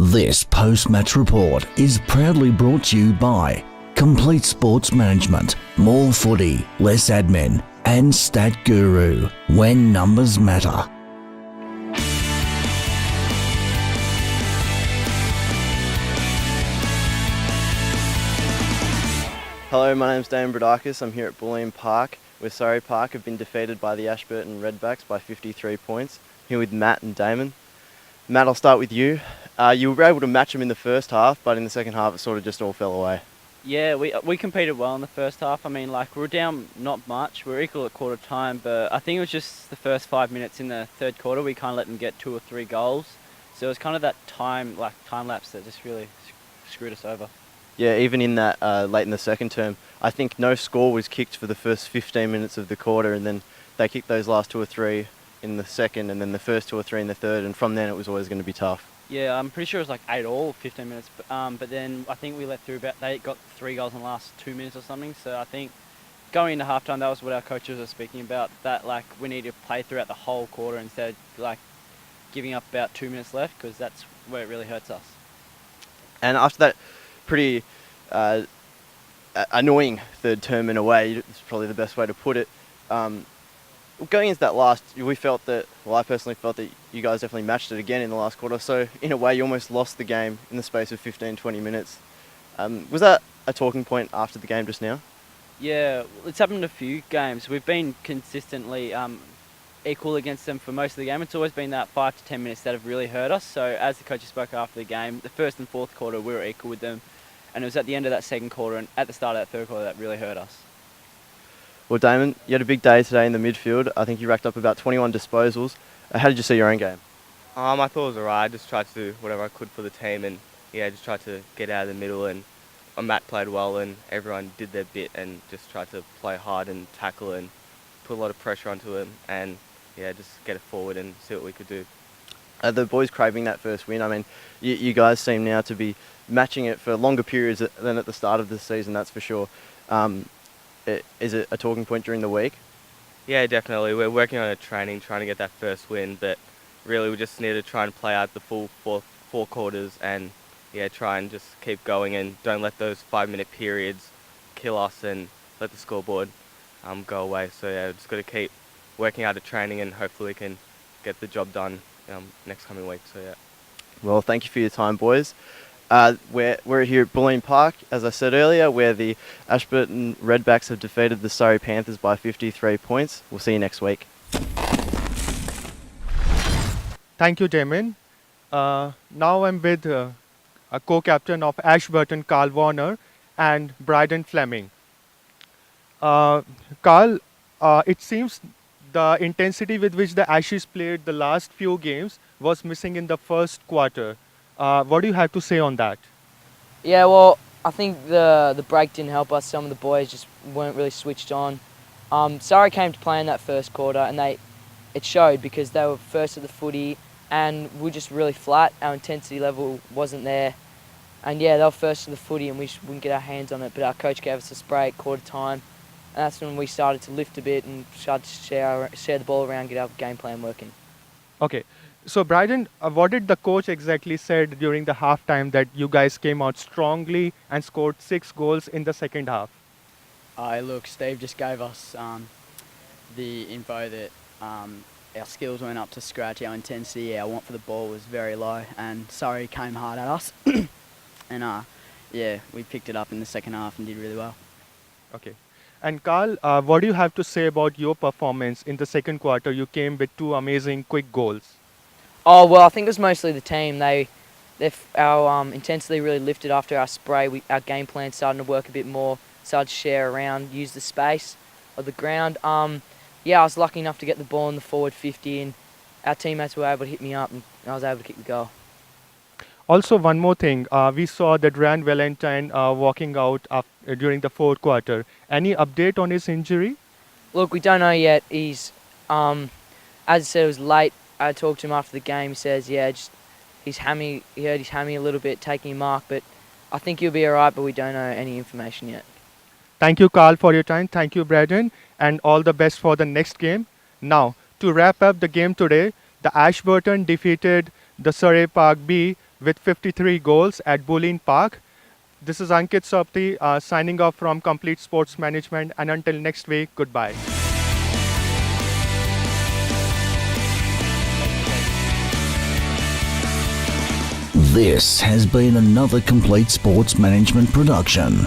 This post-match report is proudly brought to you by Complete Sports Management, More Footy, Less Admin, and Stat Guru, when numbers matter. Hello, my name's Damon Brodakis. I'm here at Bulleen Park, where Surrey Park have been defeated by the Ashburton Redbacks by 53 points. Here with Matt and Damon. Matt, I'll start with you. You were able to match them in the first half, but in the second half it sort of just all fell away. Yeah, we competed well in the first half. I mean, like, we were down not much. We were equal at quarter time, but I think it was just the first 5 minutes in the third quarter we kind of let them get 2 or 3 goals. So it was kind of that time lapse that just really screwed us over. Yeah, even in that late in the second term, I think no score was kicked for the first 15 minutes of the quarter, and then they kicked those last 2 or 3 in the second, and then the first 2 or 3 in the third, and from then it was always going to be tough. Yeah, I'm pretty sure it was like 8 all, 15 minutes. But then I think we let through they got 3 goals in the last 2 minutes or something. So I think going into halftime, that was what our coaches were speaking about, that like we need to play throughout the whole quarter instead of like giving up about 2 minutes left, because that's where it really hurts us. And after that pretty annoying third term in a way, it's probably the best way to put it, going into that last, I personally felt that you guys definitely matched it again in the last quarter. So in a way, you almost lost the game in the space of 15, 20 minutes. Was that a talking point after the game just now? Yeah, it's happened in a few games. We've been consistently equal against them for most of the game. It's always been that 5 to 10 minutes that have really hurt us. So as the coaches spoke after the game, the first and fourth quarter we were equal with them. And it was at the end of that second quarter and at the start of that third quarter that really hurt us. Well, Damon, you had a big day today in the midfield. I think you racked up about 21 disposals. How did you see your own game? I thought it was alright. I just tried to do whatever I could for the team, and just tried to get out of the middle. And Matt played well, and everyone did their bit, and just tried to play hard and tackle and put a lot of pressure onto him, and just get it forward and see what we could do. The boys craving that first win. I mean, you guys seem now to be matching it for longer periods than at the start of the season, that's for sure. Is it a talking point during the week? Yeah, definitely. We're working on a training, trying to get that first win, but really we just need to try and play out the full four quarters and try and just keep going and don't let those 5-minute periods kill us and let the scoreboard go away. So just got to keep working out at training and hopefully we can get the job done next coming week. So Well, thank you for your time, boys. We're here at Bulleen Park, as I said earlier, where the Ashburton Redbacks have defeated the Surrey Panthers by 53 points. We'll see you next week. Thank you, Damon. Now I'm with a co-captain of Ashburton, Carl Warner, and Bryden Fleming. Carl, it seems the intensity with which the Ashes played the last few games was missing in the first quarter. What do you have to say on that? Yeah, well, I think the break didn't help us. Some of the boys just weren't really switched on. Surrey came to play in that first quarter, and it showed because they were first at the footy, and we were just really flat. Our intensity level wasn't there, and they were first at the footy, and we just wouldn't get our hands on it. But our coach gave us a spray at quarter time, and that's when we started to lift a bit and started to share the ball around, get our game plan working. Okay. So, Bryden, what did the coach exactly said during the halftime that you guys came out strongly and scored 6 goals in the second half? Look, Steve just gave us the info that our skills weren't up to scratch, our intensity, our want for the ball was very low, and Surrey came hard at us. And we picked it up in the second half and did really well. Okay. And Carl, what do you have to say about your performance in the second quarter? You came with 2 amazing quick goals. Oh, well, I think it was mostly the team. Our intensity really lifted after our spray. Our game plan started to work a bit more, started to share around, use the space of the ground. I was lucky enough to get the ball in the forward 50, and our teammates were able to hit me up, and I was able to kick the goal. Also, one more thing. We saw that Rand Valentine walking out during the fourth quarter. Any update on his injury? Look, we don't know yet. He's, as I said, it was late. I talked to him after the game. He says, he hurt his hammy a little bit, taking a mark, but I think he'll be all right, but we don't know any information yet. Thank you, Carl, for your time. Thank you, Bryden, and all the best for the next game. Now, to wrap up the game today, the Ashburton defeated the Surrey Park B with 53 goals at Bulleen Park. This is Ankit Sopti signing off from Complete Sports Management, and until next week, goodbye. This has been another Complete Sports Management production.